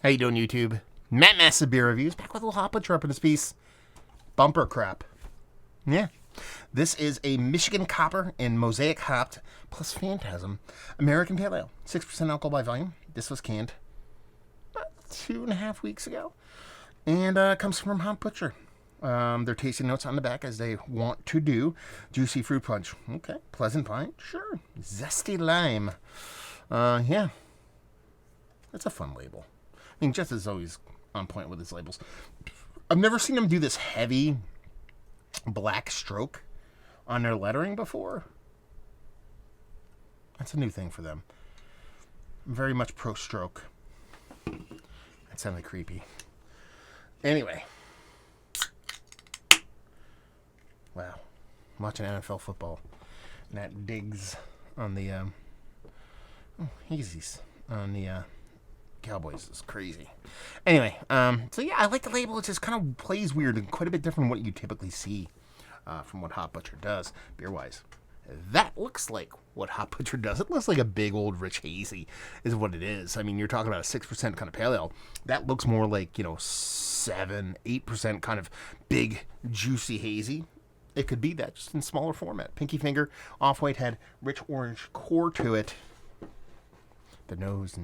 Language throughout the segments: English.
How you doing, YouTube? Matt Massive Beer Reviews, back with a little hot butcher up in this piece. Bumper crap. Yeah. This is a Michigan Copper and Mosaic hopped plus Phantasm American Pale Ale. 6% alcohol by volume. This was canned about 2.5 weeks ago. And comes from Hot Butcher. Their tasting notes on the back, as they want to do. Juicy fruit punch. Okay. Pleasant pine. Sure. Zesty lime. Yeah. That's a fun label. I mean, Jess is always on point with his labels. I've never seen him do this heavy black stroke on their lettering before. That's a new thing for them. I'm very much pro stroke. That sounded creepy. Anyway. Wow. I'm watching NFL football. And that digs on the Hazies on the Cowboys is crazy. Anyway, so yeah, I like the label. It just kind of plays weird and quite a bit different from what you typically see from what Hot Butcher does, beer-wise. That looks like what Hot Butcher does. It looks like a big old rich hazy is what it is. I mean, you're talking about a 6% kind of pale ale. That looks more like, 7, 8% kind of big, juicy hazy. It could be that, just in smaller format. Pinky finger, off-white head, rich orange core to it. The nose.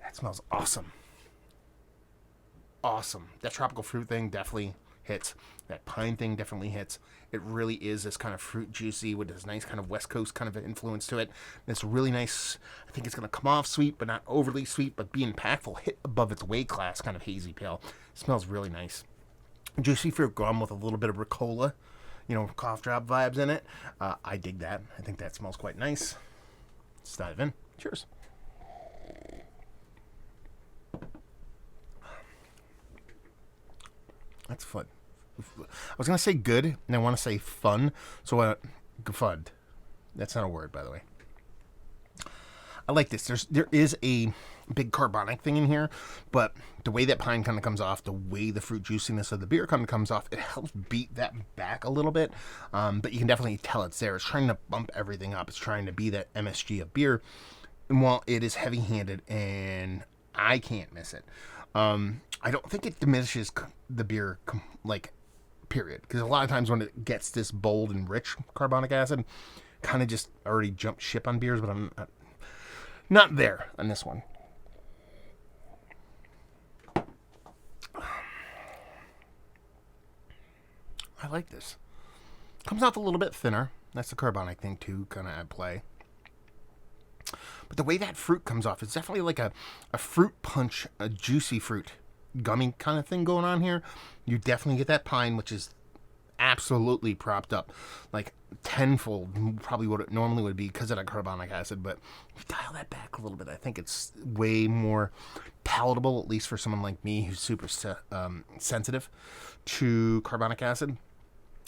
That smells awesome. Awesome. That tropical fruit thing definitely hits. That pine thing definitely hits. It really is this kind of fruit juicy with this nice kind of West Coast kind of influence to it. It's really nice. I think it's going to come off sweet, but not overly sweet, but be impactful. Hit above its weight class kind of hazy pale. It smells really nice. Juicy fruit gum with a little bit of Ricola, cough drop vibes in it. I dig that. I think that smells quite nice. Let's dive in. Cheers. That's fun. I was going to say good, and I want to say fun. So, fun. That's not a word, by the way. I like this. There is a big carbonic thing in here, but the way that pine kind of comes off, the way the fruit juiciness of the beer kind of comes off, it helps beat that back a little bit. But you can definitely tell it's there. It's trying to bump everything up. It's trying to be that MSG of beer. And while it is heavy-handed, and I can't miss it, I don't think it diminishes the beer, period. Because a lot of times when it gets this bold and rich carbonic acid, kind of just already jumped ship on beers, but I'm not there on this one. I like this. Comes off a little bit thinner. That's the carbonic thing too, kind of at play. But the way that fruit comes off, it's definitely like a fruit punch, a juicy fruit, gummy kind of thing going on here. You definitely get that pine, which is absolutely propped up, like tenfold, probably what it normally would be because of that carbonic acid. But if you dial that back a little bit, I think it's way more palatable, at least for someone like me who's super sensitive to carbonic acid.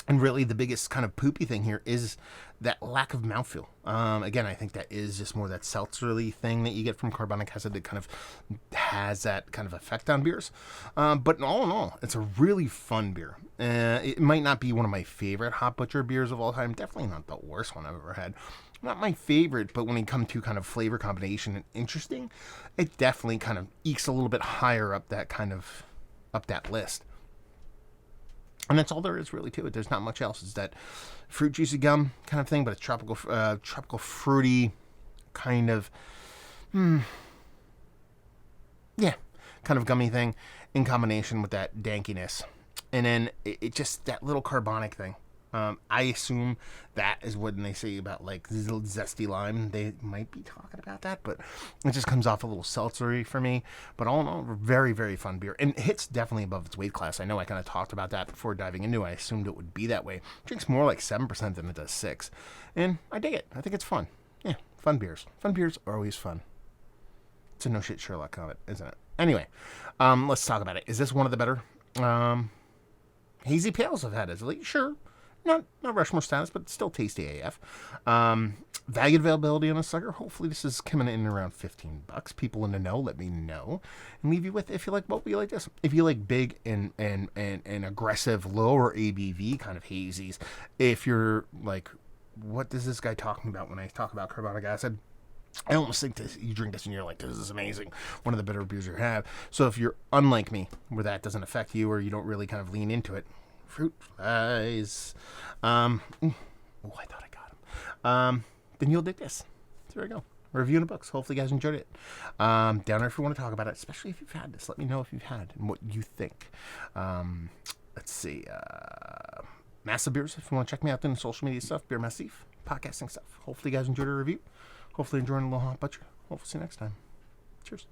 And really, the biggest kind of poopy thing here is that lack of mouthfeel. Again, I think that is just more that seltzerly thing that you get from carbonic acid that kind of has that kind of effect on beers. But all in all, it's a really fun beer. It might not be one of my favorite Hot Butcher beers of all time. Definitely not the worst one I've ever had. Not my favorite, but when it comes to kind of flavor combination and interesting, it definitely kind of ekes a little bit higher up that list. And that's all there is really to it. There's not much else. It's that fruit juicy gum kind of thing, but it's tropical fruity kind of, kind of gummy thing in combination with that dankiness. And then it just, that little carbonic thing. I assume that is when they say about like little zesty lime. They might be talking about that, but it just comes off a little seltzery for me. But all in all, very, very fun beer. And it hits definitely above its weight class. I know I kind of talked about that before diving into it. I assumed it would be that way. It drinks more like 7% than it does 6%. And I dig it. I think it's fun. Yeah, fun beers. Fun beers are always fun. It's a no shit Sherlock comment, isn't it? Anyway, let's talk about it. Is this one of the better hazy pales I've had as of late? Sure. Not Rushmore status, but still tasty AF. Valued availability on a sucker. Hopefully this is coming in around $15. People in the know, let me know. And leave you with, if you like what we like this. If you like big and aggressive, lower ABV kind of hazies. If you're like, what is this guy talking about when I talk about carbonic acid? I almost think that you drink this and you're like, this is amazing. One of the better beers you have. So if you're unlike me, where that doesn't affect you or you don't really kind of lean into it, fruit flies. I thought I got them. Then you'll dig this. So there we go. Reviewing the books. Hopefully you guys enjoyed it. Down there if you want to talk about it, especially if you've had this. Let me know if you've had and what you think. Let's see. Massive Beers, if you want to check me out doing social media stuff. Beer Massif, podcasting stuff. Hopefully you guys enjoyed the review. Hopefully enjoying a little hot butcher. Hopefully see you next time. Cheers.